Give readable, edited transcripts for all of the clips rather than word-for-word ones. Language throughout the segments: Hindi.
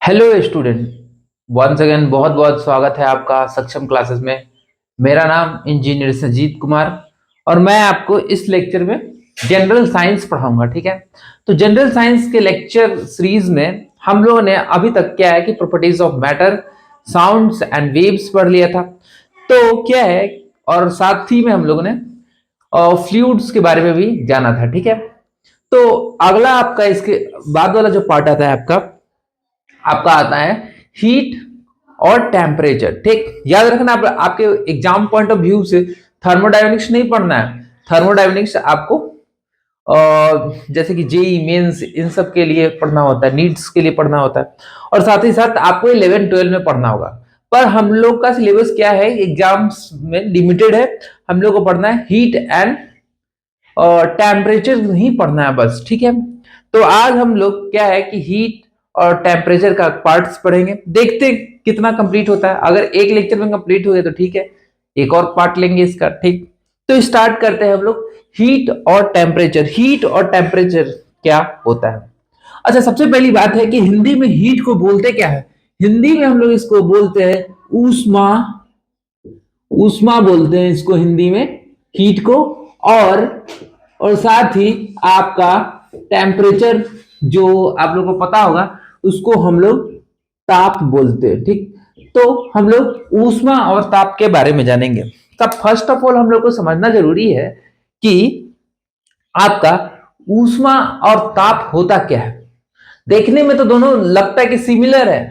हेलो स्टूडेंट, वंस अगेन बहुत बहुत स्वागत है आपका सक्षम क्लासेस में। मेरा नाम इंजीनियर संजीत कुमार और मैं आपको इस लेक्चर में जनरल साइंस पढ़ाऊंगा। ठीक है, तो जनरल साइंस के लेक्चर सीरीज में हम लोगों ने अभी तक क्या है कि properties of matter, sounds and waves पढ़ लिया था। तो क्या है, और साथ ही में हम लोगों ने फ्लूइड्स के बारे में भी जाना था। ठीक है, तो अगला आपका इसके बाद वाला जो पार्ट आता है आपका आता है हीट और टेम्परेचर। ठीक, याद रखना आपके एग्जाम पॉइंट ऑफ व्यू से थर्मोडायनेमिक्स नहीं पढ़ना है। थर्मोडायनेमिक्स आपको जैसे कि जेई मेंस इन सब के लिए पढ़ना होता है, नीट्स के लिए पढ़ना होता है, और साथ ही साथ आपको 11 12 में पढ़ना होगा। पर हम लोग का सिलेबस क्या है, एग्जाम्स में लिमिटेड है। हम लोग को पढ़ना है हीट एंड टेम्परेचर नहीं पढ़ना है बस। ठीक है, तो आज हम लोग क्या है कि हीट और टेम्परेचर का पार्ट्स पढ़ेंगे, देखते कितना कंप्लीट होता है। अगर एक लेक्चर में कंप्लीट हो गया तो ठीक है, एक और पार्ट लेंगे इसका। ठीक, तो स्टार्ट करते हैं हम लोग हीट और टेम्परेचर। हीट और टेम्परेचर क्या होता है? अच्छा, सबसे पहली बात है कि हिंदी में हीट को बोलते क्या है? हिंदी में हम लोग इसको बोलते हैं ऊष्मा। ऊष्मा बोलते हैं इसको हिंदी में, हीट को। और साथ ही आपका टेम्परेचर, जो आप लोगों को पता होगा, उसको हम लोग ताप बोलते हैं। ठीक, तो हम लोग ऊष्मा और ताप के बारे में जानेंगे। तब फर्स्ट ऑफ ऑल हम लोग को समझना जरूरी है कि आपका ऊष्मा और ताप होता क्या है। देखने में तो दोनों लगता है कि सिमिलर है,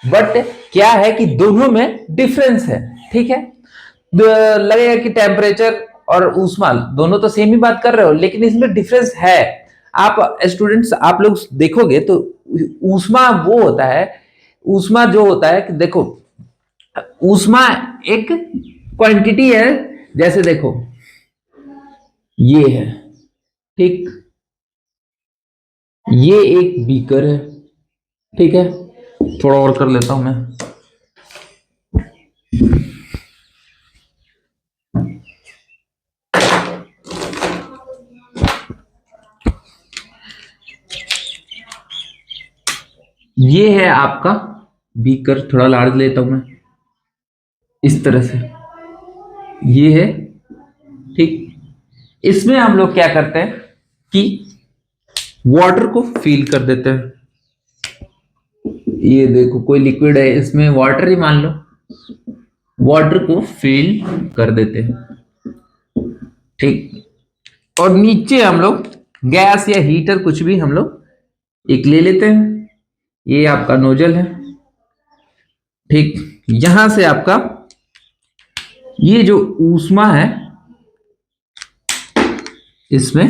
बट क्या है कि दोनों में डिफरेंस है। ठीक है, लगेगा कि टेम्परेचर और ऊष्मा दोनों तो सेम ही बात कर रहे हो, लेकिन इसमें डिफरेंस है। आप स्टूडेंट्स, आप लोग देखोगे तो ऊष्मा वो होता है, ऊष्मा जो होता है कि देखो, ऊष्मा एक क्वांटिटी है। जैसे देखो, ये है, ठीक, ये एक बीकर है। ठीक है, थोड़ा और कर लेता हूं मैं। ये है आपका बीकर, थोड़ा लार्ज लेता हूं मैं इस तरह से। ये है, ठीक, इसमें हम लोग क्या करते हैं कि वाटर को फिल कर देते हैं। ये देखो, कोई लिक्विड है, इसमें वाटर ही मान लो, वाटर को फिल कर देते हैं। ठीक, और नीचे हम लोग गैस या हीटर कुछ भी हम लोग एक ले लेते हैं। ये आपका नोजल है। ठीक, यहां से आपका ये जो ऊष्मा है इसमें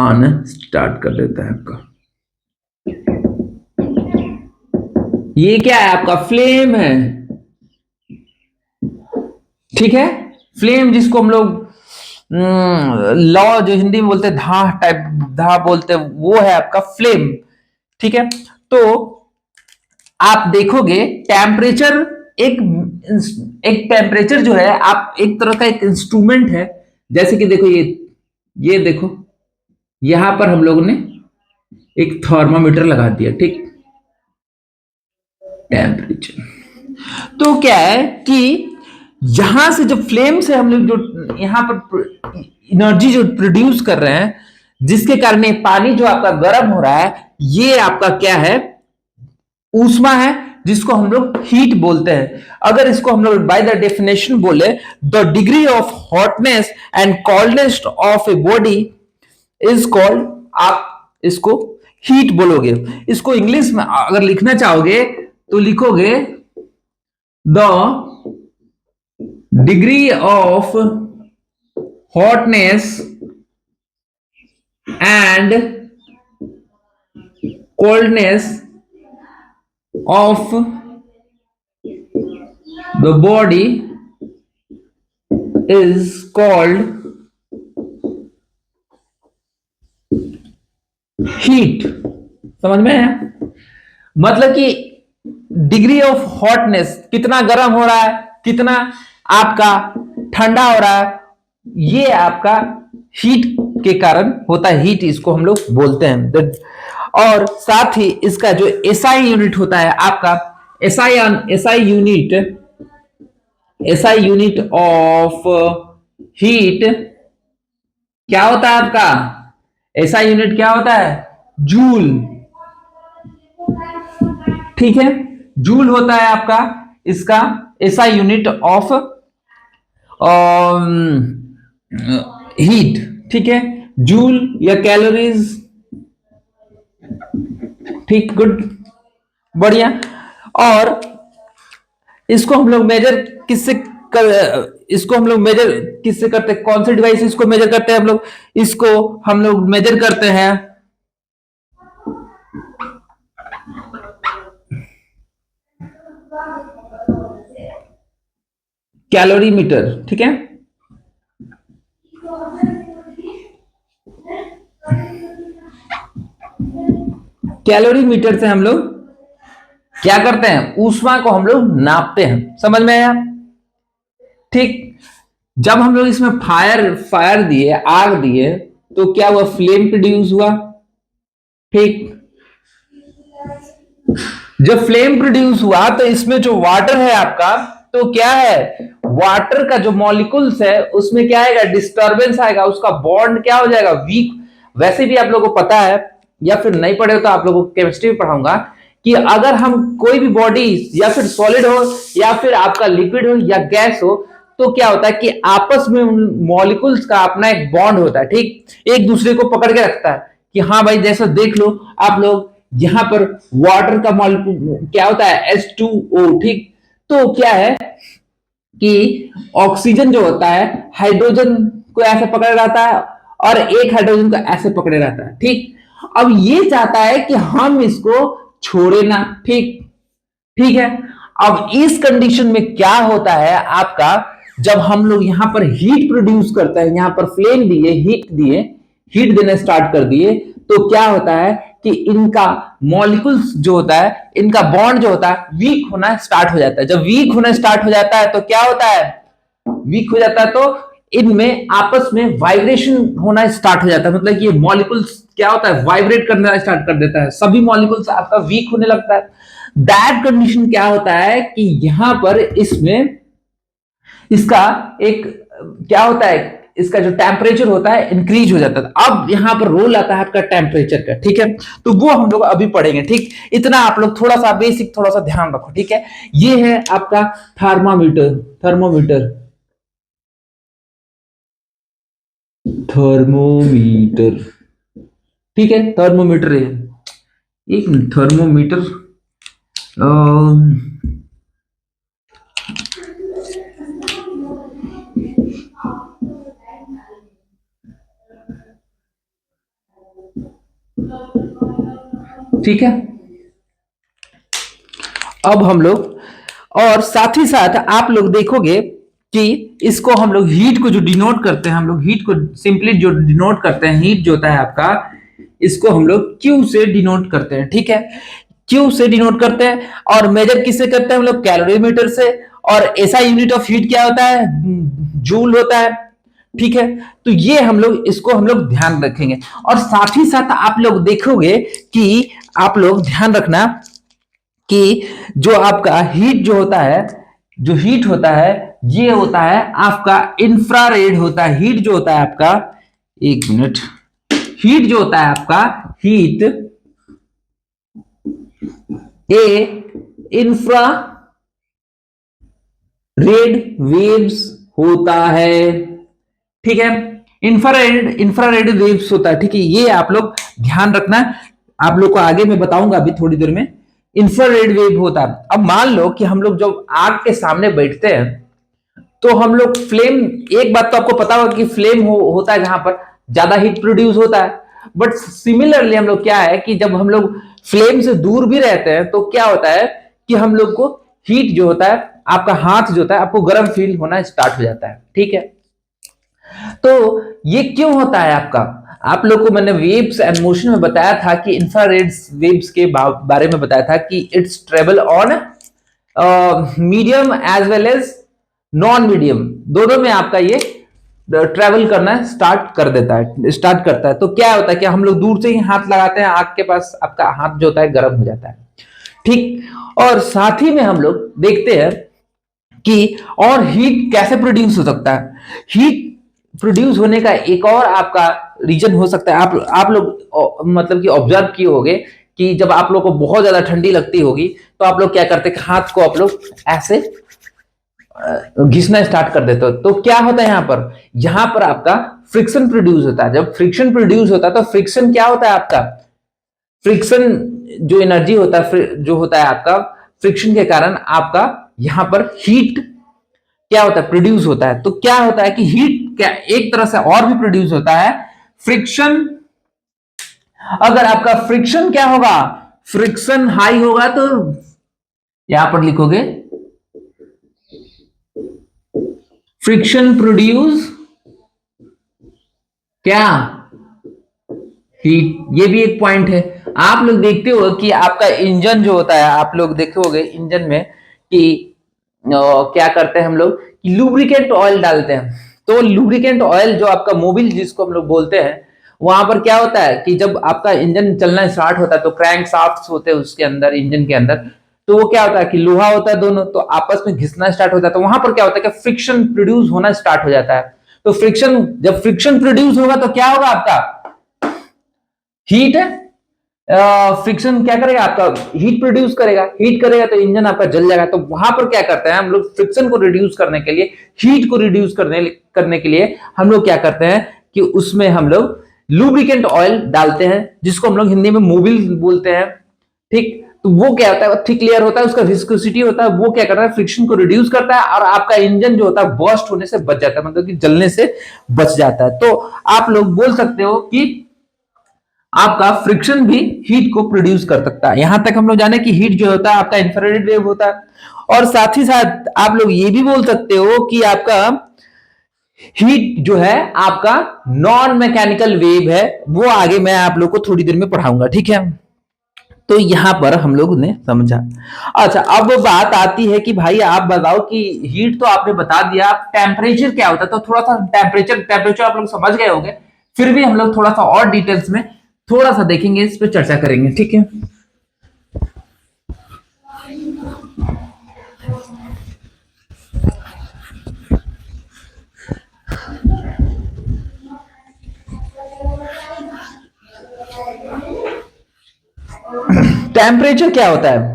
आना स्टार्ट कर देता है आपका। ये क्या है? आपका फ्लेम है। ठीक है, फ्लेम जिसको हम लोग लौ जो हिंदी में बोलते हैं धा टाइप, धा बोलते हैं, वो है आपका फ्लेम। ठीक है, तो आप देखोगे टेम्परेचर एक एक टेम्परेचर जो है, आप एक तरह का एक इंस्ट्रूमेंट है। जैसे कि देखो, ये देखो, यहां पर हम लोगों ने एक थर्मामीटर लगा दिया। ठीक, टेम्परेचर तो क्या है कि यहां से जो फ्लेम से हम लोग जो यहां पर एनर्जी जो प्रोड्यूस कर रहे हैं, जिसके कारण ये पानी जो आपका गर्म हो रहा है, ये आपका क्या है? ऊष्मा है, जिसको हम लोग हीट बोलते हैं। अगर इसको हम लोग बाय द डेफिनेशन बोले, the degree of hotness and coldness of a body is called, आप इसको हीट बोलोगे। इसको इंग्लिश में अगर लिखना चाहोगे तो लिखोगे the degree of hotness and coldness of the body is called heat. समझ में है? मतलब कि डिग्री ऑफ हॉटनेस, कितना गर्म हो रहा है, कितना आपका ठंडा हो रहा है, ये आपका हीट के कारण होता है। हीट इसको हम लोग बोलते हैं। और साथ ही इसका जो एसआई यूनिट होता है आपका, एसआई यूनिट ऑफ हीट क्या होता है आपका, एसआई यूनिट क्या होता है, जूल। ठीक है, जूल होता है आपका इसका एसआई यूनिट ऑफ हीट। ठीक है, जूल या कैलोरीज। ठीक, गुड, बढ़िया। और इसको हम लोग मेजर किससे इसको हम लोग मेजर किससे करते हैं, कौन से डिवाइस इसको मेजर करते हैं हम लोग, इसको हम लोग मेजर करते हैं कैलोरीमीटर। ठीक है, कैलोरीमीटर से हम लोग क्या करते हैं, ऊष्मा को हम लोग नापते हैं। समझ में आया? ठीक, जब हम लोग इसमें फायर दिए, आग दिए, तो क्या हुआ, फ्लेम प्रोड्यूस हुआ। ठीक, जब फ्लेम प्रोड्यूस हुआ तो इसमें जो वाटर है आपका, तो क्या है, वाटर का जो मॉलिक्यूल्स है उसमें क्या आएगा, डिस्टरबेंस आएगा, उसका बॉन्ड क्या हो जाएगा, वीक। वैसे भी आप लोगों को पता है, या फिर नहीं पढ़े हो तो आप लोगों को केमिस्ट्री में पढ़ाऊंगा कि अगर हम कोई भी बॉडी या फिर सॉलिड हो या फिर आपका लिक्विड हो या गैस हो, तो क्या होता है कि आपस में उन मॉलिक्यूल्स का अपना एक बॉन्ड होता है। ठीक, एक दूसरे को पकड़ के रखता है कि हाँ भाई, जैसा देख लो आप लोग, यहां पर वाटर का मॉलिक्यूल क्या होता है, H2O। ठीक, तो क्या है कि ऑक्सीजन जो होता है हाइड्रोजन को ऐसे पकड़े रहता है और एक हाइड्रोजन को ऐसे पकड़े रहता है। ठीक, अब ये चाहता है कि हम इसको छोड़े ना। ठीक, ठीक है, अब इस कंडीशन में क्या होता है आपका, जब हम लोग यहां पर हीट प्रोड्यूस करते हैं, यहां पर फ्लेम दिए, हीट देना स्टार्ट कर दिए, तो क्या होता है कि इनका मॉलिक्यूल्स जो होता है, इनका बॉन्ड जो होता है वीक होना स्टार्ट हो जाता है। जब वीक होना स्टार्ट हो जाता है तो क्या होता है, वीक हो जाता है तो इनमें आपस में वाइब्रेशन होना स्टार्ट हो जाता है। मतलब ये मॉलिक्यूल्स क्या होता है, वाइब्रेट करना स्टार्ट कर देता है, सभी मॉलिक्यूल्स आपका वीक होने लगता है। दैट कंडीशन क्या होता है कि यहां पर इसमें इसका एक क्या होता है, इसका जो टेम्परेचर होता है इंक्रीज हो जाता है। अब यहां पर रोल आता है आपका टेम्परेचर का। ठीक है, तो वो हम लोग अभी पढ़ेंगे। ठीक, इतना आप लोग थोड़ा सा बेसिक थोड़ा सा ध्यान रखो। ठीक है, ये है आपका थर्मामीटर, थर्मोमीटर, थर्मोमीटर। ठीक है, थर्मोमीटर है, एक मिनट, थर्मोमीटर ठीक है। अब हम लोग, और साथ ही साथ आप लोग देखोगे कि इसको हम लोग हीट को जो डिनोट करते हैं, हम लोग हीट को सिंपली जो डिनोट करते हैं, हीट जो होता है आपका, इसको हम लोग क्यू से डिनोट करते हैं। ठीक है, क्यू से डिनोट करते हैं। और मेजर किससे करते हैं हम लोग, कैलोरीमीटर से। और ऐसा यूनिट ऑफ हीट क्या होता है, जूल होता है। ठीक है, तो ये हम लोग इसको हम लोग ध्यान रखेंगे। और साथ ही साथ आप लोग देखोगे कि आप लोग ध्यान रखना कि जो आपका हीट जो होता है, जो हीट होता है, ये होता है आपका इंफ्रारेड होता है। हीट जो होता है आपका, एक मिनट, हीट जो होता है आपका, हीट इंफ्रा रेड वेव्स होता है। ठीक है, इंफ्रारेड वेव्स होता है। ठीक है, ये आप लोग ध्यान रखना, आप लोग को आगे मैं बताऊंगा अभी थोड़ी देर में। इंफ्रारेड वेव होता है। अब मान लो कि हम लोग जब आग के सामने बैठते हैं तो हम लोग फ्लेम, एक बात तो आपको पता होगा कि फ्लेम होता है जहां पर ज्यादा हीट प्रोड्यूस होता है। बट सिमिलरली हम लोग क्या है कि जब हम लोग फ्लेम से दूर भी रहते हैं तो क्या होता है कि हम लोग को हीट जो होता है, आपका हाथ जो होता है, आपको गर्म फील होना स्टार्ट हो जाता है। ठीक है, तो ये क्यों होता है आपका, आप लोग को मैंने वेव्स एंड मोशन में बताया था कि इंफ्रारेड वेव्स के बारे में बताया था कि it's travel on medium as well as non medium, दोनों में आपका ये ट्रेवल करना स्टार्ट कर देता है, स्टार्ट करता है। तो क्या होता है कि हम लोग दूर से ही हाथ लगाते हैं, आग के पास आपका हाथ जो होता है गर्म हो जाता है, ठीक। और साथ ही में हम लोग देखते हैं कि और हीट कैसे प्रोड्यूस हो सकता है। हीट प्रोड्यूस होने का एक और आपका रीजन हो सकता है, आप लोग मतलब कि ऑब्जर्व किए होंगे कि जब आप लोग को बहुत ज्यादा ठंडी लगती होगी तो आप लोग क्या करते हैं, हाथ को आप लोग ऐसे घिसना स्टार्ट कर देते हो। तो क्या होता है यहाँ पर आपका फ्रिक्शन प्रोड्यूस होता है। जब फ्रिक्शन प्रोड्यूस होता है तो फ्रिक्शन क्या होता है आपका, फ्रिक्शन जो एनर्जी होता है, जो होता है आपका फ्रिक्शन के कारण आपका यहाँ पर हीट क्या होता है, प्रोड्यूस होता है। तो क्या होता है कि हीट क्या एक तरह से और भी प्रोड्यूस होता है, फ्रिक्शन। अगर आपका फ्रिक्शन क्या होगा, फ्रिक्शन हाई होगा तो यहां पर लिखोगे फ्रिक्शन प्रोड्यूस क्या, हीट। ये भी एक पॉइंट है। आप लोग देखते हो कि आपका इंजन जो होता है, आप लोग देखे होंगे इंजन में कि क्या करते हैं हम लोग कि लुब्रिकेंट ऑयल डालते हैं। तो लुब्रिकेंट ऑयल जो आपका मोबिल जिसको हम लोग बोलते हैं, वहां पर क्या होता है कि जब आपका इंजन चलना स्टार्ट होता है तो क्रैंक शाफ्ट होते हैं उसके अंदर, इंजन के अंदर। तो वो क्या होता है कि लोहा होता है दोनों, तो आपस में घिसना स्टार्ट हो जाता है। तो वहां पर क्या होता है कि फ्रिक्शन प्रोड्यूस होना स्टार्ट हो जाता है। तो फ्रिक्शन, जब फ्रिक्शन प्रोड्यूस होगा तो क्या होगा आपका, हीट है। फ्रिक्शन क्या करेगा आपका, हीट प्रोड्यूस करेगा, हीट करेगा तो इंजन आपका जल जाएगा। तो वहां पर क्या करते हैं हम लोग, फ्रिक्शन को रिड्यूस करने के लिए, हीट को रिड्यूस करने के लिए हम लोग क्या करते हैं कि उसमें हम लोग लुब्रिकेंट ऑयल डालते हैं, जिसको हम लोग हिंदी में मोबिल बोलते हैं, ठीक। तो वो क्या होता है, थिक लेयर होता है, उसका विस्कोसिटी होता है, वो क्या करता है, फ्रिक्शन को रिड्यूस करता है और आपका इंजन जो होता है बर्स्ट होने से बच जाता है, मतलब कि जलने से बच जाता है। तो आप लोग बोल सकते हो कि आपका फ्रिक्शन भी हीट को प्रोड्यूस कर सकता है। यहां तक हम लोग जाने कि हीट जो होता है आपका इंफ्रारेड वेव होता है। और साथ ही साथ आप लोग ये भी बोल सकते हो कि आपका हीट जो है आपका नॉन मैकेनिकल वेव है। वो आगे मैं आप लोग को थोड़ी देर में पढ़ाऊंगा, ठीक है। तो यहां पर हम लोग ने समझा। अच्छा, अब बात आती है कि भाई आप बताओ कि हीट तो आपने बता दिया, टेम्परेचर क्या होता है। तो थोड़ा सा टेम्परेचर आप लोग समझ गए होंगे, फिर भी हम लोग थोड़ा सा और डिटेल्स में थोड़ा सा देखेंगे, इस पर चर्चा करेंगे, ठीक है। टेम्परेचर क्या होता है,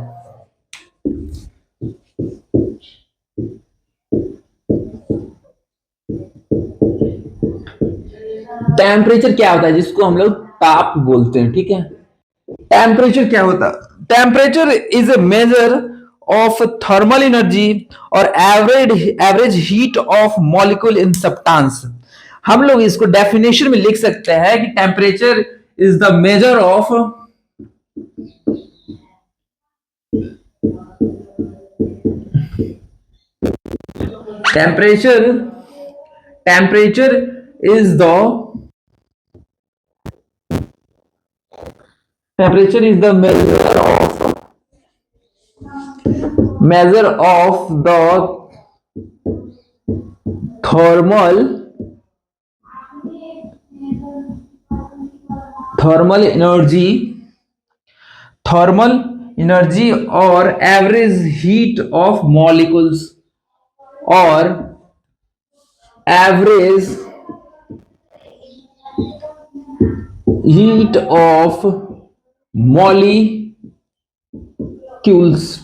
टेम्परेचर क्या होता है जिसको हम लोग ताप बोलते हैं, ठीक है। टेम्परेचर क्या होता है, temperature is a measure of thermal energy और average heat of molecule in substance. हम लोग इसको डेफिनेशन में लिख सकते हैं कि temperature is the measure of temperature temperature is the temperature is the measure of the thermal energy और एवरेज हीट ऑफ मॉलिक्यूल्स और एवरेज हीट ऑफ मॉलिक्यूल्स,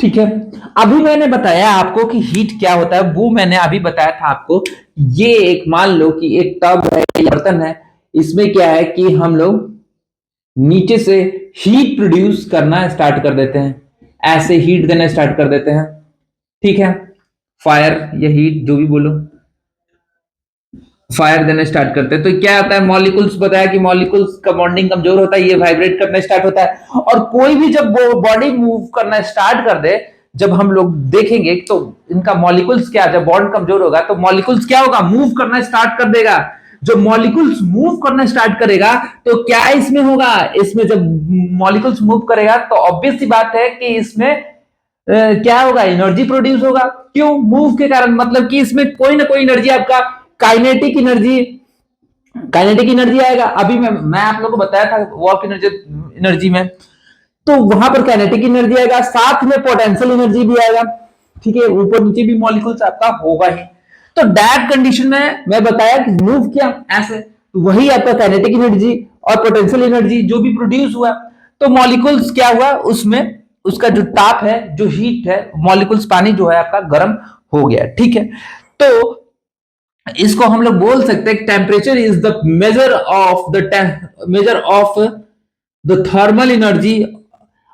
ठीक है। अभी मैंने बताया आपको कि हीट क्या होता है, वो मैंने अभी बताया था आपको। ये एक मान लो कि एक टब है, बर्तन है, इसमें क्या है कि हम लोग नीचे से हीट प्रोड्यूस करना स्टार्ट कर देते हैं, ऐसे हीट देना स्टार्ट कर देते हैं, ठीक है। फायर या हीट जो भी बोलो, फायर देना स्टार्ट करते हैं। तो क्या होता है, मॉलिक्यूल्स बताया कि मॉलिक्यूल्स का बॉन्डिंग कमजोर होता है, ये वाइब्रेट करना स्टार्ट होता है। और कोई भी जब वो बॉडी मूव करना स्टार्ट कर दे, जब हम लोग देखेंगे तो इनका मॉलिक्यूल्स क्या, जब बॉन्ड कमजोर होगा तो मॉलिक्यूल्स क्या होगा, मूव करना स्टार्ट कर देगा। जो मॉलिक्यूल्स मूव करना स्टार्ट करेगा तो क्या इसमें होगा, इसमें जब मॉलिक्यूल्स मूव करेगा तो ऑब्वियस सी बात है कि इसमें क्या होगा, एनर्जी प्रोड्यूस होगा। क्यों, मूव के कारण, मतलब कि इसमें कोई ना कोई एनर्जी आपका काइनेटिक एनर्जी आएगा। अभी मैं आप लोगों को बताया था वर्क एनर्जी में, तो वहां पर काइनेटिक एनर्जी आएगा, साथ में पोटेंशियल एनर्जी भी आएगा। ठीक है, ऊपर नीचे भी मॉलिक्यूल्स आपका होगा ही। तो दैट कंडीशन में मैं बताया कि मूव किया ऐसे, तो वही आपका काइनेटिक एनर्जी और पोटेंशियल एनर्जी जो भी प्रोड्यूस हुआ, तो मॉलिक्यूल्स क्या हुआ उसमें, उसका जो ताप है, जो हीट है, मॉलिक्यूल्स पानी जो है आपका गर्म हो गया। ठीक है, तो इसको हम लोग बोल सकते हैं temperature is the measure of the thermal energy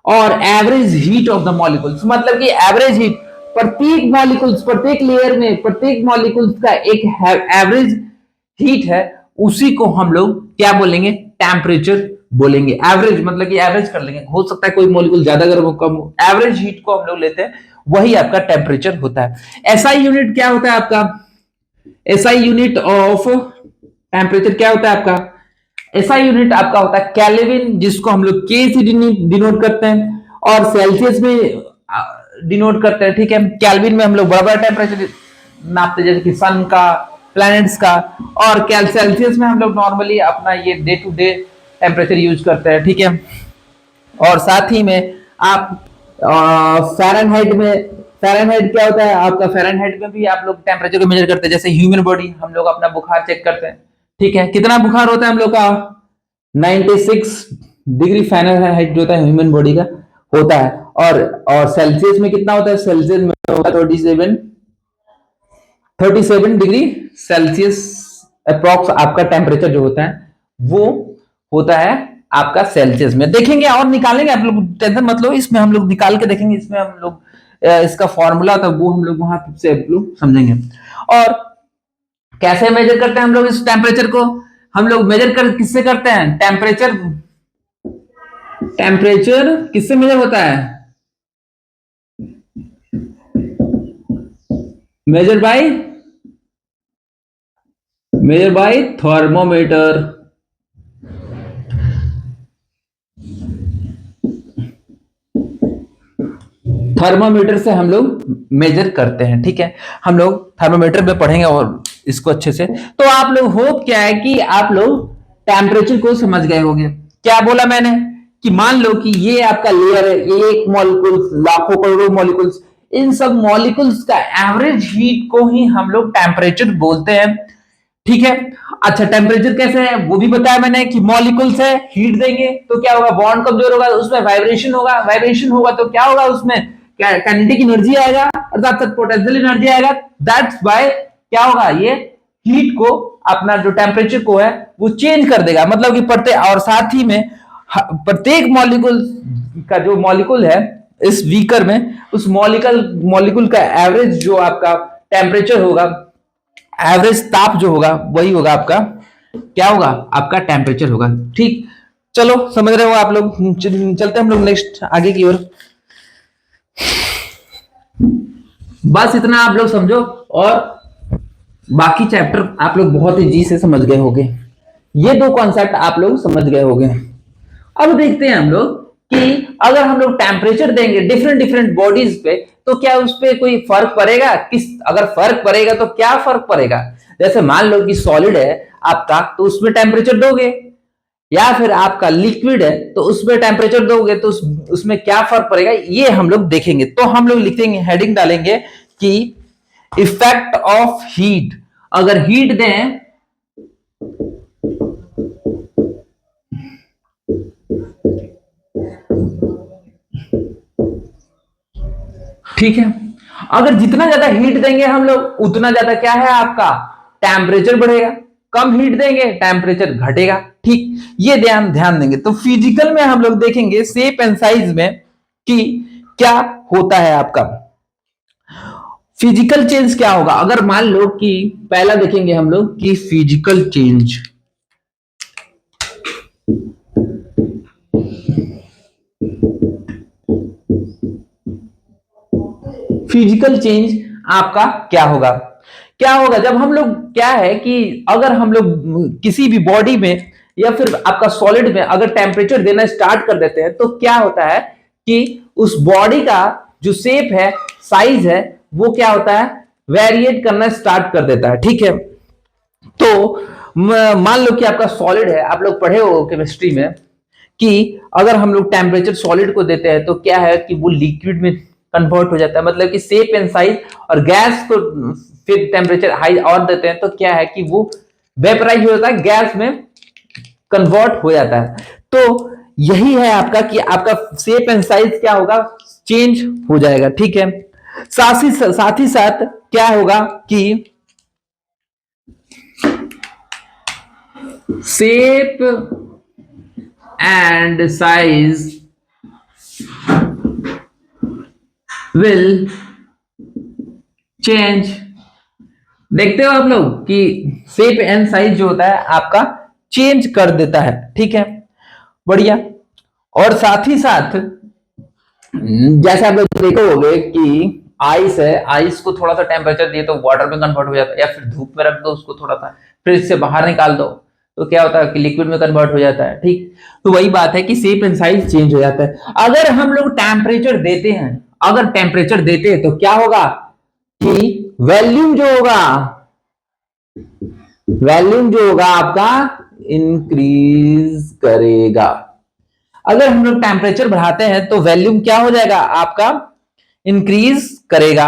और average heat of the molecules. मतलब कि एवरेज हीट प्रत्येक मॉलिक्यूल्स, प्रत्येक लेयर में प्रत्येक मॉलिक्यूल्स का एक एवरेज हीट है, उसी को हम लोग क्या बोलेंगे, टेम्परेचर बोलेंगे। एवरेज मतलब कि एवरेज कर लेंगे, हो सकता है कोई मॉलिक्यूल ज्यादा गर्म हो कम हो, एवरेज हीट को हम लोग लेते हैं, वही आपका टेम्परेचर होता है। एसआई यूनिट क्या होता है आपका, एसआई यूनिट ऑफ टेम्परेचर क्या होता है आपका, एसआई यूनिट आपका होता है केल्विन, जिसको हम लोग के से डिनोट करते हैं, और सेल्सियस में डिनोट करते हैं। ठीक है, केल्विन में हम लोग बड़ा बड़ा टेम्परेचर नापते हैं, जैसे कि सन का, प्लैनेट्स का, और सेल्सियस में हम लोग नॉर्मली अपना ये day to day temperature use करते हैं। ठीक है, और साथ ही में आप फ़ारेनहाइट में, फ़ारेनहाइट क्या होता है आपका, फ़ारेनहाइट में भी आप लोग टेम्परेचर को मेजर करते हैं। जैसे ह्यूमन बॉडी, हम लोग अपना बुखार चेक करते हैं। ठीक है, कितना बुखार होता है हम लोग का, 96 डिग्री फ़ारेनहाइट जो होता है ह्यूमन बॉडी का होता है। और सेल्सियस में कितना होता है, सेल्सियस में होता है 37 डिग्री सेल्सियस अप्रॉक्स आपका टेम्परेचर जो होता है वो होता है आपका सेल्सियस में। देखेंगे और निकालेंगे, आप लोग टेंशन मत लो, इसमें हम लोग निकाल के देखेंगे, इसमें हम लोग इसका फॉर्मूला था वो हम लोग वहां से आप लोग समझेंगे। और कैसे मेजर करते हैं हम लोग इस टेम्परेचर को, हम लोग मेजर कर किससे करते हैं, टेम्परेचर किससे मेजर होता है, मेजर बाय थर्मोमीटर। थर्मोमीटर से हम लोग मेजर करते हैं। ठीक है, हम लोग थर्मोमीटर पे पढ़ेंगे और इसको अच्छे से। तो आप लोग होप क्या है कि आप लोग टेम्परेचर को समझ गए होंगे। क्या बोला मैंने कि मान लो कि ये आपका लेयर है, ये एक मॉलिक्यूल्स, लाखों करोड़ों मॉलिक्यूल्स, इन सब मॉलिक्यूल्स का एवरेज हीट को ही हम लोग टेम्परेचर बोलते हैं। ठीक है, अच्छा टेम्परेचर कैसे है वो भी बताया मैंने कि मॉलिक्यूल्स है, हीट देंगे तो क्या होगा, बॉन्ड कमजोर होगा, उसमें वाइब्रेशन होगा, वाइब्रेशन होगा तो क्या होगा, उसमें काइनेटिक एनर्जी आएगा और साथ साथ पोटेंशियल एनर्जी आएगा। दैट्स व्हाई क्या होगा, ये हीट को, अपना जो टेम्परेचर को है वो चेंज कर देगा। मतलब कि और साथ ही में प्रत्येक मॉलिक्यूल का जो मॉलिक्यूल है इस बीकर में, उस मॉलिक्यूल का एवरेज जो आपका टेम्परेचर होगा, एवरेज ताप जो होगा वही होगा आपका, क्या होगा, आपका टेम्परेचर होगा। ठीक, चलो समझ रहे हो आप लोग, चलते हम लोग नेक्स्ट आगे की ओर। बस इतना आप लोग समझो और बाकी चैप्टर आप लोग बहुत ही जी से समझ गए होंगे। ये दो कॉन्सेप्ट आप लोग समझ गए होंगे। अब देखते हैं हम लोग कि अगर हम लोग टेम्परेचर देंगे डिफरेंट बॉडीज पे तो क्या उस पर कोई फर्क पड़ेगा, अगर फर्क पड़ेगा तो क्या फर्क पड़ेगा। जैसे मान लो कि सॉलिड है आपका तो उसमें टेम्परेचर दोगे, या फिर आपका लिक्विड है तो उसमें टेम्परेचर दोगे, तो उसमें क्या फर्क पड़ेगा ये हम लोग देखेंगे। तो हम लोग लिखेंगे, हेडिंग डालेंगे कि इफेक्ट ऑफ हीट। अगर हीट दें ठीक है, अगर जितना ज्यादा हीट देंगे हम लोग उतना ज्यादा क्या है आपका टेम्परेचर बढ़ेगा, कम हीट देंगे टेम्परेचर घटेगा। ठीक, ये ध्यान देंगे। तो फिजिकल में हम लोग देखेंगे शेप एंड साइज में कि क्या होता है आपका फिजिकल चेंज क्या होगा। अगर मान लो कि पहला देखेंगे हम लोग कि फिजिकल चेंज, फिजिकल चेंज आपका क्या होगा, जब हम लोग क्या है कि अगर हम लोग किसी भी बॉडी में या फिर आपका सॉलिड में अगर टेम्परेचर देना स्टार्ट कर देते हैं तो क्या होता है कि उस बॉडी का जो शेप है, साइज है, वो क्या होता है, वेरिएट करना स्टार्ट कर देता है। ठीक है, तो मान लो कि आपका सॉलिड है, आप लोग पढ़े हो केमिस्ट्री में कि अगर हम लोग टेम्परेचर सॉलिड को देते हैं तो क्या है कि वो लिक्विड में कन्वर्ट हो जाता है, मतलब कि शेप एंड साइज, और गैस को फिर टेम्परेचर हाई और देते हैं तो क्या है कि वो वेपराइज हो जाता है, गैस में कन्वर्ट हो जाता है। तो यही है आपका कि आपका शेप एंड साइज क्या होगा, चेंज हो जाएगा, ठीक है। साथ ही साथ क्या होगा कि shape and size will change. देखते हो आप लोग कि शेप एंड साइज जो होता है आपका चेंज कर देता है, ठीक है, बढ़िया। और साथ ही साथ जैसे आप लोग देखोगे कि आइस है, आइस को थोड़ा सा टेम्परेचर दिए तो वाटर में कन्वर्ट हो जाता है, या फिर धूप में रख दो उसको थोड़ा सा, फ्रिज से बाहर निकाल दो तो क्या होता है कि लिक्विड में कन्वर्ट हो जाता है, ठीक। तो वही बात है कि शेप एंड साइज चेंज हो जाता है। अगर हम लोग टेम्परेचर देते हैं, अगर टेम्परेचर देते हैं तो क्या होगा कि वॉल्यूम जो होगा, वॉल्यूम जो होगा आपका इंक्रीज करेगा। अगर हम लोग टेम्परेचर बढ़ाते हैं तो वॉल्यूम क्या हो जाएगा आपका, इंक्रीज करेगा,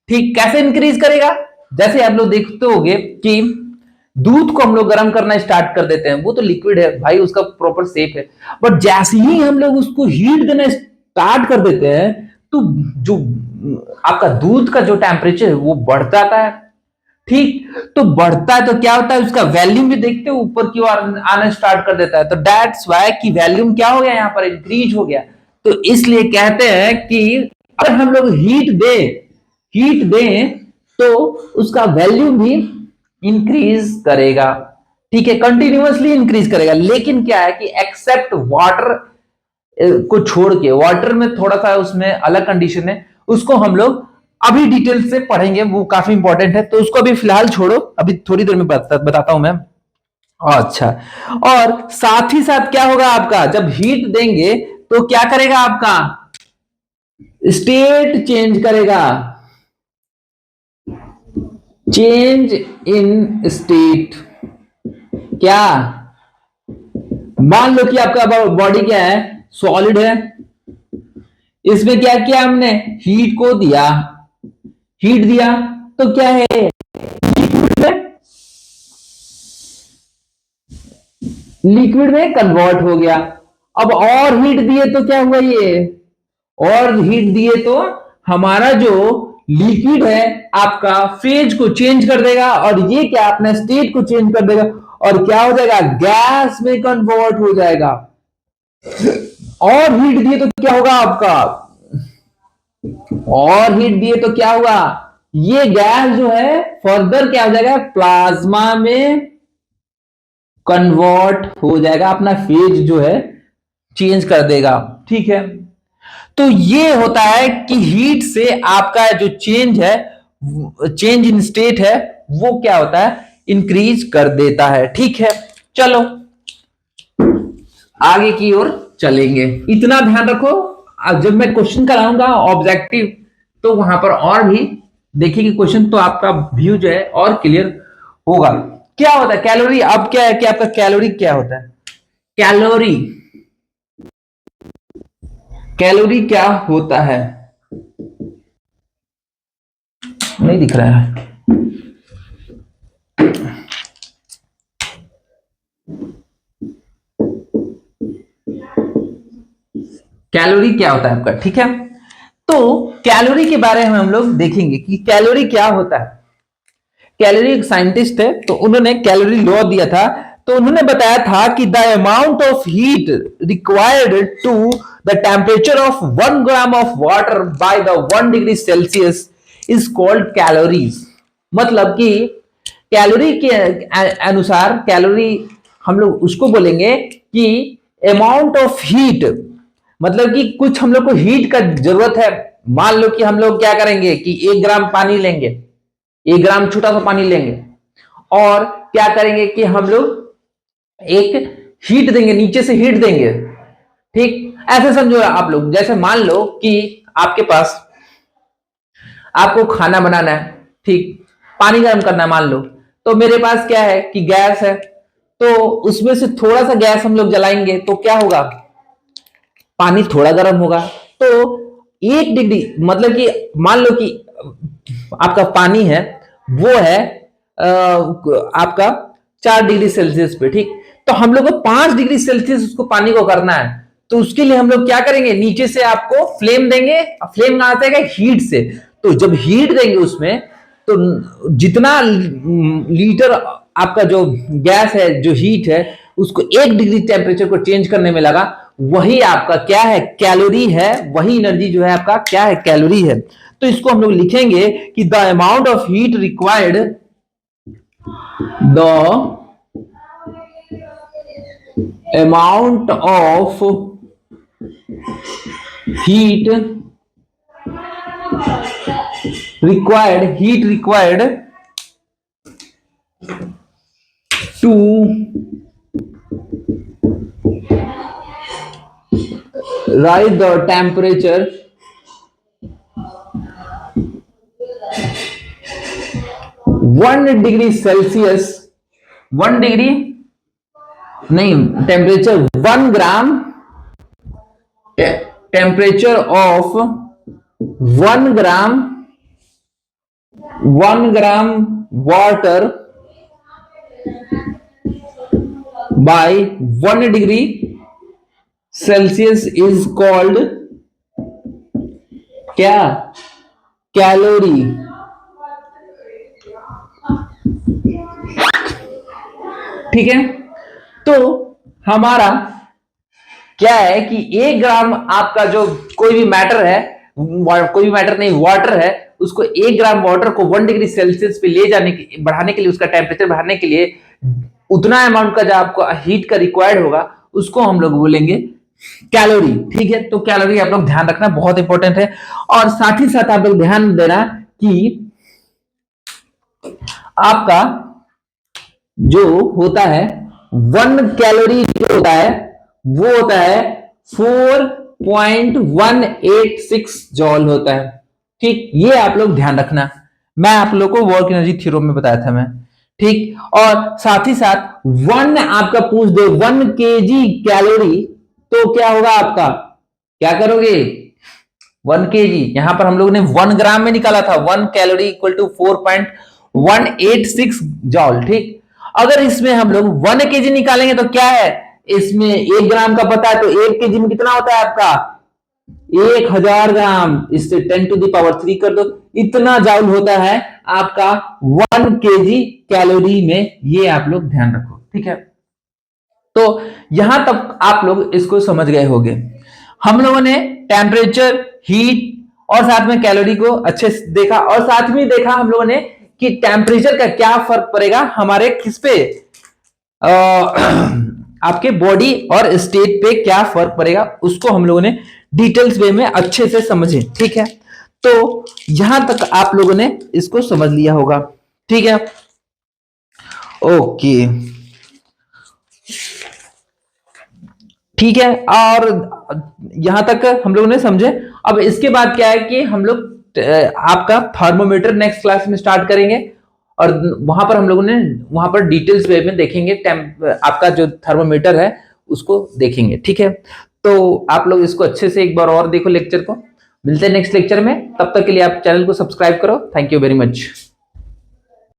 ठीक। कैसे इंक्रीज करेगा, जैसे आप लोग देखते होंगे कि दूध को हम लोग गर्म करना स्टार्ट कर देते हैं, वो तो लिक्विड है भाई, उसका प्रॉपर शेप है, बट जैसे ही हम लोग उसको हीट देना स्टार्ट कर देते हैं तो जो आपका दूध का जो टेम्परेचर है वो बढ़ जाता है, ठीक। तो बढ़ता है तो क्या होता है, उसका वॉल्यूम भी देखते हो ऊपर की ओर आना स्टार्ट कर देता है, तो दैट्स व्हाई कि वॉल्यूम क्या हो गया, यहां पर इंक्रीज हो गया। तो इसलिए कहते हैं कि अगर हम लोग हीट दें तो उसका वॉल्यूम भी इंक्रीज करेगा, ठीक है, कंटिन्यूअसली इंक्रीज करेगा। लेकिन क्या है कि एक्सेप्ट वाटर को छोड़ के, वाटर में थोड़ा सा उसमें अलग कंडीशन है, उसको हम लोग अभी डिटेल से पढ़ेंगे, वो काफी इंपॉर्टेंट है, तो उसको अभी फिलहाल छोड़ो, अभी थोड़ी देर में बताता हूं मैं। अच्छा, और साथ ही साथ क्या होगा आपका, जब हीट देंगे तो क्या करेगा आपका, स्टेट चेंज करेगा, चेंज इन स्टेट। क्या, मान लो कि आपका बॉडी क्या है, सॉलिड है, इसमें क्या किया हमने, हीट को दिया, हीट दिया तो क्या है, लिक्विड में कन्वर्ट हो गया। अब और हीट दिए तो क्या हुआ, ये और हीट दिए तो हमारा जो लिक्विड है आपका फेज को चेंज कर देगा, और ये क्या अपना स्टेट को चेंज कर देगा, और क्या हो जाएगा, गैस में कन्वर्ट हो जाएगा। और हीट दिए तो क्या होगा आपका, और हीट दिए तो क्या होगा, ये गैस जो है फर्दर क्या हो जाएगा, प्लाज्मा में कन्वर्ट हो जाएगा, अपना फेज जो है चेंज कर देगा, ठीक है। तो ये होता है कि हीट से आपका जो चेंज है, चेंज इन स्टेट है, वो क्या होता है, इंक्रीज कर देता है, ठीक है। चलो आगे की ओर चलेंगे, इतना ध्यान रखो। अब जब मैं क्वेश्चन कराऊंगा ऑब्जेक्टिव तो वहां पर और भी देखिए क्वेश्चन, तो आपका व्यू जो है और क्लियर होगा। क्या होता है कैलोरी, अब क्या है कि आपका कैलोरी क्या होता है, कैलोरी, कैलोरी क्या होता है, नहीं दिख रहा है, कैलोरी क्या होता है आपका, ठीक है। तो कैलोरी के बारे में हम लोग देखेंगे कि कैलोरी क्या होता है। कैलोरी एक साइंटिस्ट है, तो उन्होंने कैलोरी लॉ दिया था, तो उन्होंने बताया था कि the amount of heat required to the temperature of 1 gram of water by the 1 degree Celsius is called calories. मतलब कि कैलोरी के अनुसार, कैलोरी हम लोग उसको बोलेंगे कि अमाउंट ऑफ हीट, मतलब कि कुछ हम लोग को हीट का जरूरत है। मान लो कि हम लोग क्या करेंगे कि 1 ग्राम पानी लेंगे, 1 ग्राम छोटा सा पानी लेंगे, और क्या करेंगे कि हम लोग एक हीट देंगे, नीचे से हीट देंगे, ठीक। ऐसे समझो आप लोग, जैसे मान लो कि आपके पास, आपको खाना बनाना है, ठीक, पानी गर्म करना है मान लो, तो मेरे पास क्या है कि गैस है, तो उसमें से थोड़ा सा गैस हम लोग जलाएंगे तो क्या होगा, पानी थोड़ा गर्म होगा। तो 1 डिग्री मतलब कि मान लो कि आपका पानी है वो है आपका 4 डिग्री सेल्सियस पे, ठीक। तो हम लोग को 5 डिग्री सेल्सियस उसको पानी को करना है, तो उसके लिए हम लोग क्या करेंगे, नीचे से आपको फ्लेम देंगे। फ्लेम कहां से आएगा, हीट से। तो जब हीट देंगे उसमें, तो जितना लीटर आपका जो गैस है, जो हीट है, उसको 1 डिग्री टेम्परेचर को चेंज करने में लगा, वही आपका क्या है, कैलोरी है। वही एनर्जी जो है आपका क्या है, कैलोरी है। तो इसको हम लोग लिखेंगे कि the amount of heat required, the amount of heat required to rise the temperature 1 degree Celsius, 1 degree नहीं, temperature 1 gram, temperature of 1 gram 1 gram water by 1 degree Celsius is called क्या, कैलोरी। ठीक है, तो हमारा क्या है कि 1 ग्राम आपका जो कोई भी मैटर है, कोई भी मैटर नहीं, वाटर है, उसको 1 ग्राम वाटर को 1 डिग्री सेल्सियस पे ले जाने के, बढ़ाने के लिए, उसका टेम्परेचर बढ़ाने के लिए उतना अमाउंट का जो आपको हीट का रिक्वायर्ड होगा, उसको हम लोग बोलेंगे कैलोरी। ठीक है, तो कैलोरी आप लोग ध्यान रखना, बहुत इंपॉर्टेंट है। और साथ ही साथ आप लोग ध्यान देना कि आपका जो होता है 1 कैलोरी जो होता है वो होता है 4.186 जॉल होता है। ठीक, ये आप लोग ध्यान रखना, मैं आप लोग को वर्क एनर्जी थ्योरम में बताया था मैं। ठीक, और साथ ही साथ 1 आपका पूछ दे 1 kg कैलोरी, तो क्या होगा आपका, क्या करोगे, 1 kg, यहां पर हम लोग ने 1 ग्राम में निकाला था, 1 कैलोरी इक्वल टू 4.186 जॉल। ठीक, अगर इसमें हम लोग 1 kg निकालेंगे तो क्या है, इसमें 1 ग्राम का पता है, तो 1 kg में कितना होता है आपका, 1000 ग्राम। इससे 10⁻³ कर दो, इतना जॉल होता है आपका 1 kg कैलोरी में। ये आप लोग ध्यान रखो। ठीक है, तो यहां तक आप लोग इसको समझ गए होंगे। हम लोगों ने टेम्परेचर, हीट और साथ में कैलोरी को अच्छे से देखा, और साथ में देखा हम लोगों ने कि टेम्परेचर का क्या फर्क पड़ेगा हमारे किस पे, आपके बॉडी और स्टेट पे क्या फर्क पड़ेगा, उसको हम लोगों ने डिटेल्स वे में अच्छे से समझे। ठीक है, तो यहां तक आप लोगों ने इसको समझ लिया होगा। ठीक है, ओके, ठीक है, और यहां तक हम लोगों ने समझे। अब इसके बाद क्या है कि हम लोग आपका थर्मोमीटर नेक्स्ट क्लास में स्टार्ट करेंगे, और वहां पर हम लोगों ने वहां पर डिटेल्स वे में देखेंगे, आपका जो थर्मोमीटर है उसको देखेंगे। ठीक है, तो आप लोग इसको अच्छे से एक बार और देखो लेक्चर को। मिलते हैं नेक्स्ट लेक्चर में, तब तक के लिए आप चैनल को सब्सक्राइब करो। Thank you very much.